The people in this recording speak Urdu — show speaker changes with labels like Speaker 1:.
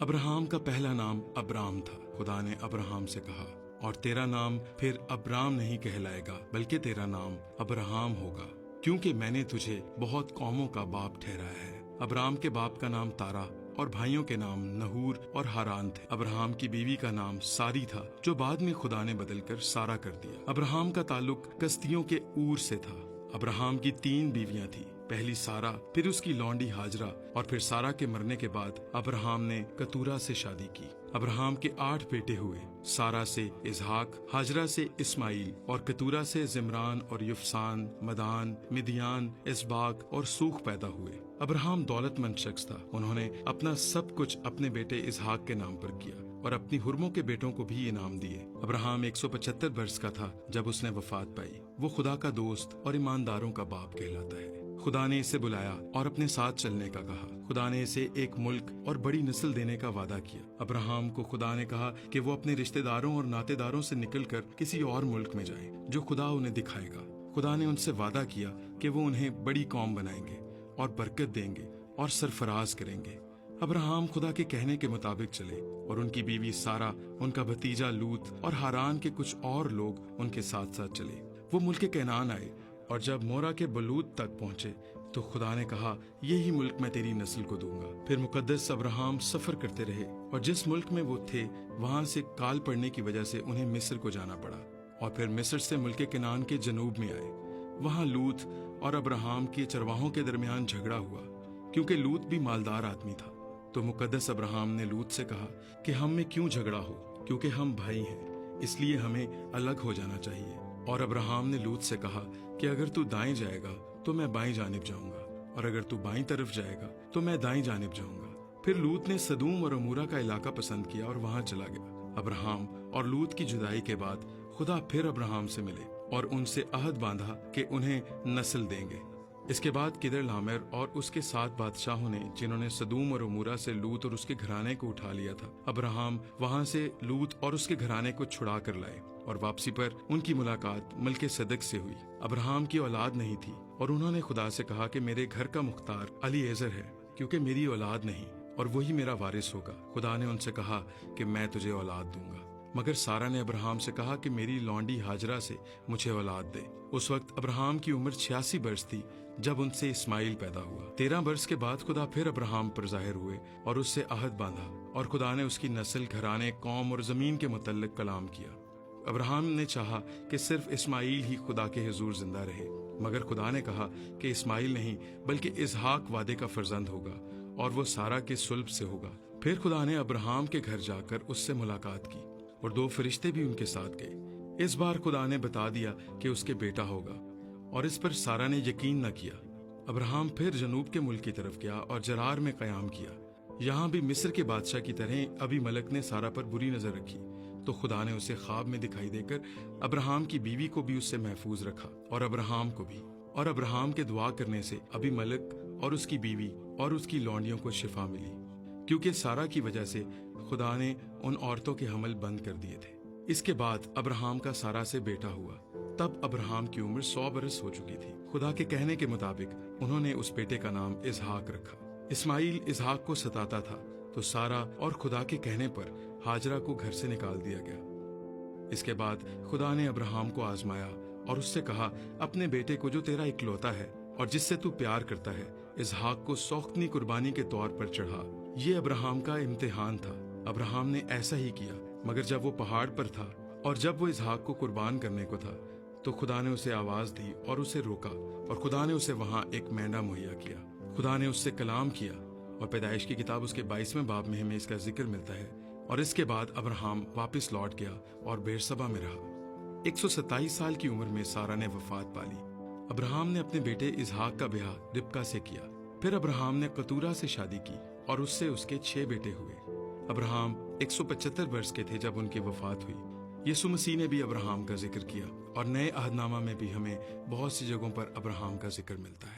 Speaker 1: ابراہم کا پہلا نام ابرام تھا۔ خدا نے ابراہم سے کہا، اور تیرا نام پھر ابرام نہیں کہلائے گا بلکہ تیرا نام ابراہم ہوگا، کیونکہ میں نے تجھے بہت قوموں کا باپ ٹھہرایا ہے۔ ابرام کے باپ کا نام تارا اور بھائیوں کے نام نہور اور ہاران تھے۔ ابراہم کی بیوی کا نام ساری تھا، جو بعد میں خدا نے بدل کر سارا کر دیا۔ ابراہم کا تعلق کسدیوں کے اور سے تھا۔ ابراہم کی 3 بیویاں تھیں، پہلی سارا، پھر اس کی لونڈی ہاجرہ، اور پھر سارا کے مرنے کے بعد ابراہم نے کتورہ سے شادی کی۔ ابراہم کے 8 بیٹے ہوئے، سارا سے اسحاق، ہاجرہ سے اسماعیل، اور کتورہ سے زمران اور یفسان، مدان، مدیان، اسباق اور سوخ پیدا ہوئے۔ ابراہم دولت مند شخص تھا۔ انہوں نے اپنا سب کچھ اپنے بیٹے اسحاق کے نام پر کیا اور اپنی حرموں کے بیٹوں کو بھی انعام دیے۔ ابراہم 175 برس کا تھا جب اس نے وفات پائی۔ وہ خدا کا دوست اور ایمانداروں کا باپ کہلاتا ہے۔ خدا نے اسے بلایا اور اپنے ساتھ چلنے کا کہا۔ خدا نے اسے ایک ملک اور بڑی نسل دینے کا وعدہ کیا۔ ابراہم کو خدا نے کہا کہ وہ اپنے رشتہ داروں اور ناطے داروں سے نکل کر کسی اور ملک میں جائیں جو خدا انہیں دکھائے گا۔ خدا نے ان سے وعدہ کیا کہ وہ انہیں بڑی قوم بنائیں گے اور برکت دیں گے اور سرفراز کریں گے۔ ابراہم خدا کے کہنے کے مطابق چلے، اور ان کی بیوی سارا، ان کا بھتیجا لوط اور ہاران کے کچھ اور لوگ ان کے ساتھ ساتھ چلے۔ وہ ملک کنعان آئے، اور جب مورا کے بلوت تک پہنچے تو خدا نے کہا، یہی ملک میں تیری نسل کو دوں گا۔ پھر مقدس ابراہم سفر کرتے رہے، اور جس ملک میں وہ تھے وہاں سے کال پڑنے کی وجہ سے انہیں مصر کو جانا پڑا، اور پھر مصر سے ملک کنعان کے جنوب میں آئے۔ وہاں لوط اور ابراہم کے چرواہوں کے درمیان جھگڑا ہوا، کیونکہ لوط بھی مالدار آدمی تھا۔ تو مقدس ابراہم نے لوط سے کہا کہ ہم میں کیوں جھگڑا ہو، کیونکہ ہم بھائی ہیں، اس لیے ہمیں الگ ہو جانا چاہیے۔ اور ابراہم نے لوط سے کہا کہ اگر تو دائیں جائے گا تو میں بائیں جانب جاؤں گا، اور اگر تو بائیں طرف جائے گا تو میں دائیں جانب جاؤں گا۔ پھر لوط نے سدوم اور عمورہ کا علاقہ پسند کیا اور وہاں چلا گیا۔ ابراہم اور لوط کی جدائی کے بعد خدا پھر ابراہم سے ملے اور ان سے عہد باندھا کہ انہیں نسل دیں گے۔ اس کے بعد کدر لامیر اور اس کے 7 بادشاہوں نے، جنہوں نے سدوم اور عمورہ سے لوط اور اس کے گھرانے کو اٹھا لیا تھا، ابراہم وہاں سے لوط اور اس کے گھرانے کو چھڑا کر لائے، اور واپسی پر ان کی ملاقات ملک صدق سے ہوئی۔ ابراہم کی اولاد نہیں تھی، اور انہوں نے خدا سے کہا کہ میرے گھر کا مختار الیعزر ہے، کیونکہ میری اولاد نہیں، اور وہی میرا وارث ہوگا۔ خدا نے ان سے کہا کہ میں تجھے اولاد دوں گا۔ مگر سارا نے ابراہم سے کہا کہ میری لونڈی ہاجرہ سے مجھے اولاد دے۔ اس وقت ابراہم کی عمر 86 برس تھی جب ان سے اسماعیل پیدا ہوا۔ 13 برس کے بعد خدا پھر ابراہم پر ظاہر ہوئے اور اس سے عہد باندھا، اور خدا نے اس کی نسل، گھرانے، قوم اور زمین کے متعلق کلام کیا۔ ابراہم نے چاہا کہ صرف اسماعیل ہی خدا کے حضور زندہ رہے، مگر خدا نے کہا کہ اسماعیل نہیں بلکہ اسحاق وعدے کا فرزند ہوگا، اور وہ سارا کے صلب سے ہوگا۔ پھر خدا نے ابراہم کے گھر جا کر اس سے ملاقات کی، اور 2 فرشتے بھی ان کے ساتھ گئے۔ اس بار خدا نے بتا دیا کہ اس کے بیٹا ہوگا، اور اس پر سارا نے یقین نہ کیا۔ ابراہم پھر جنوب کے ملک کی طرف گیا اور جرار میں قیام کیا۔ یہاں بھی مصر کے بادشاہ کی طرح ابھی ملک نے سارا پر بری نظر رکھی، تو خدا نے اسے خواب میں دکھائی دے کر ابراہم کی بیوی کو بھی اس سے محفوظ رکھا، اور ابراہم کو بھی۔ اور ابراہم کے دعا کرنے سے ابھی ملک اور اس کی بیوی اور اس کی لونڈیوں کو شفا ملی، کیونکہ سارا کی وجہ سے خدا نے ان عورتوں کے حمل بند کر دیے تھے۔ اس کے بعد ابراہم کا سارا سے بیٹا ہوا۔ تب ابراہم کی عمر 100 برس ہو چکی تھی۔ خدا کے کہنے کے مطابق انہوں نے اس بیٹے کا نام اسحاق رکھا۔ اسماعیل اسحاق کو ستاتا تھا، تو سارا اور خدا کے کہنے پر ہاجرہ کو گھر سے نکال دیا گیا۔ اس کے بعد خدا نے ابراہم کو آزمایا اور اس سے کہا، اپنے بیٹے کو جو تیرا اکلوتا ہے اور جس سے تو پیار کرتا ہے، اسحاق کو سوختنی قربانی کے طور پر چڑھا۔ یہ ابراہم کا امتحان تھا۔ ابراہم نے ایسا ہی کیا، مگر جب وہ پہاڑ پر تھا اور جب وہ اسحاق کو قربان کرنے کو تھا، تو خدا نے اسے آواز دی اور اسے روکا، اور خدا نے اسے وہاں ایک مینڈا مہیا کیا۔ خدا نے اس سے کلام کیا، اور پیدائش کی کتاب اس کے 22ویں باب میں ہمیں اس کا ذکر ملتا ہے۔ اور اس کے بعد ابراہم واپس لوٹ گیا اور بیرشبہ میں رہا۔ 127 سال کی عمر میں سارا نے وفات پالی۔ ابراہم نے اپنے بیٹے اسحاق کا بیاہ ربکا سے کیا۔ پھر ابراہم نے کتورہ سے شادی کی، اور اس سے اس کے 6 بیٹے ہوئے۔ ابراہم 175 برس کے تھے جب ان کی وفات ہوئی۔ یسوع مسیح نے بھی ابراہم کا ذکر کیا، اور نئے عہد نامہ میں بھی ہمیں بہت سی جگہوں پر ابراہم کا ذکر ملتا ہے۔